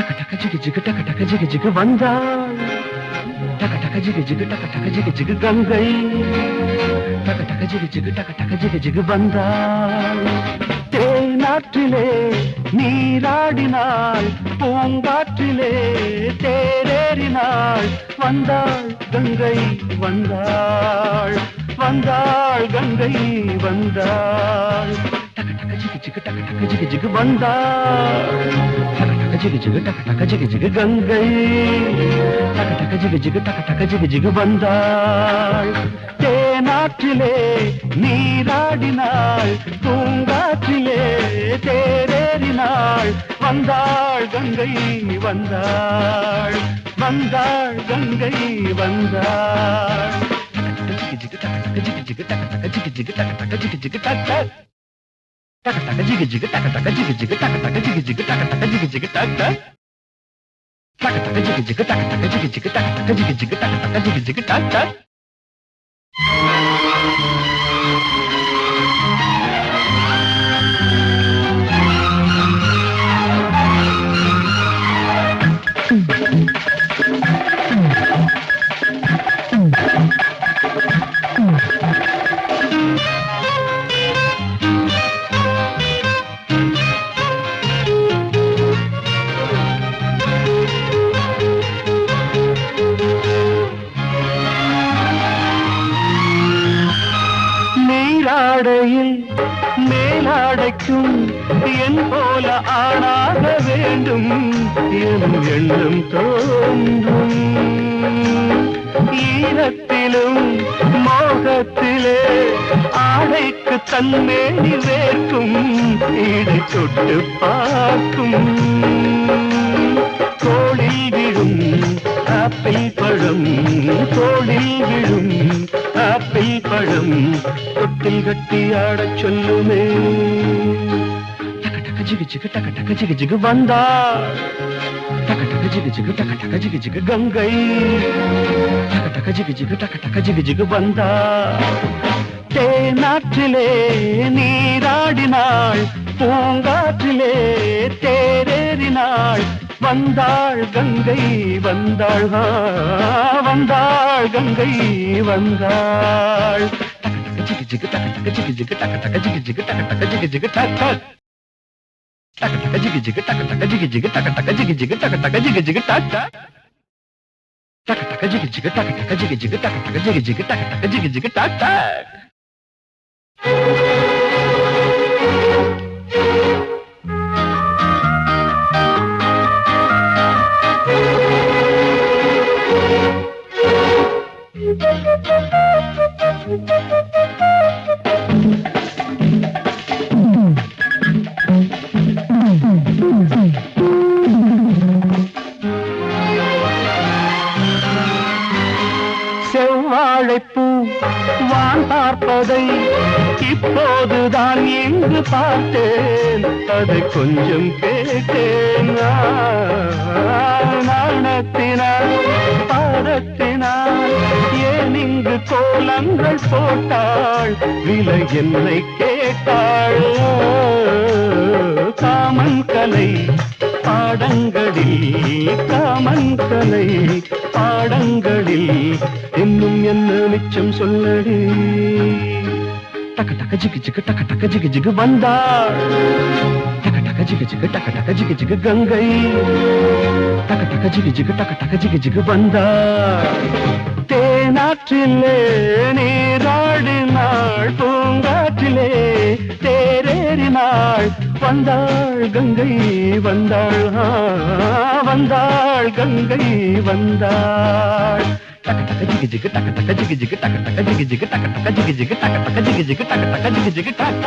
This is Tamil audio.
டக டக ஜிகு ஜிகு டக டக ஜிகு ஜிகு வந்தாள். டக டக ஜிகு ஜிகு டக டக ஜிகு ஜிகு கங்கை. டக டக ஜிகு ஜிகு டக டக ஜிகு ஜிகு வந்தாள். தேனாற்றிலே நீராடினாள், பூங்காற்றிலே தேரேறினாள். வந்தாள் கங்கை வந்தாள், வந்தாள் கங்கை வந்தாள். டக டக ஜிகு ஜிகு டக டக ஜிகு ஜிகு வந்தாள். டக டக ஜிகு ஜிகு டக டக ஜிகு ஜிகு கங்கை. டக டக ஜிகு ஜிகு டக டக ஜிகு ஜிகு வந்தாள். தேனாற்றிலே நீராடினாள், பூங்காற்றிலே தேரேறினாள். வந்தாள் கங்கை வந்தாள், வந்தாள் கங்கை வந்தாள். ஜிகு டக டக ஜிகு ஜிகு டக டக ஜிகு ஜிகு டக டக ஜிகு ஜிகு டக டக டக ஜிகு ஜிகு டக டக ஜிகு ஜிகு டக டக ஜிகு ஜிகு டக டக ஜிகு ஜிகு டக டக டக ஜிகு ஜிகு டக டக ஜிகு ஜிகு டக டக ஜிகு ஜிகு டக டக ஜிகு ஜிகு டக. நீராடையில் மேலாடைக்கும் என் போல ஆளாக வேண்டும் எனும் எண்ணம் தோன்றும். ஈரத்திலும் மோகத்திலே ஆடைக்கு தன்மேனி வேர்க்கும், இடை தொட்டு பார்க்கும். தோளில் விழும் ஆப்பிள் பழம், தோளில் விழும் ஆப்பிள் பழம், தொட்டில் கட்டி ஆடச் சொல்லுமே. டக டக ஜிகு ஜிகு டக டக ஜிகு ஜிகு வந்தாள். டக டக ஜிகு ஜிகு டக டக ஜிகு ஜிகு கங்கை. டக டக ஜிகு ஜிகு டக டக ஜிகு ஜிகு வந்தாள். தேனாற்றிலே நீராடினாள், பூங்காற்றிலே தேரேறினாள். வந்தாள் கங்கை வந்தாள், வந்தாள் கங்கை வந்தாள். டக டக ஜிகு ஜிகு டக டக ஜிகு ஜிகு டக டக ஜிகு ஜிகு டக டக ஜிகு ஜிகு டக டக டக ஜிகு ஜிகு டக டக ஜிகு ஜிகு டக டக ஜிகு ஜிகு டக டக ஜிகு ஜிகு டக டக டக ஜிகு ஜிகு டக டக ஜிகு ஜிகு டக டக ஜிகு ஜிகு டக டக ஜிகு ஜிகு டக. செவ்வாழைப்பூ வான் பார்ப்பதை இப்போதுதான் எங்கு பார்த்தேன், அதை கொஞ்சம் கேட்டேன். நாணத்தினால் பாதத்தினால் ஏன் இங்கு கோலங்கள் போட்டாள், விலை என்னை கேட்டாள். காமன் கலை பாடங்களில், காமன் கலை பாடங்களில் இன்னும் என்ன மிச்சம் சொல்லடி. டக டக ஜிகு ஜிகு டக டக ஜிகு ஜிகு வந்தாள். டக டக ஜிகு ஜிகு டக டக ஜிகு ஜிகு கங்கை. டக டக ஜிகு ஜிகு டக டக ஜிகு ஜிகு வந்தாள். தேனாற்றிலே நீராடினாள், பூங்காற்றிலே தேரேறினாள். வந்தாள் கங்கை வந்தாள், வந்தாள் கங்கை வந்தாள். டக டக ஜிகு ஜிகு டக டக ஜிகு ஜிகு டக டக ஜிகு ஜிகு டக டக ஜிகு ஜிகு டக டக ஜிகு ஜிகு டக டக ஜிகு ஜிகு டக.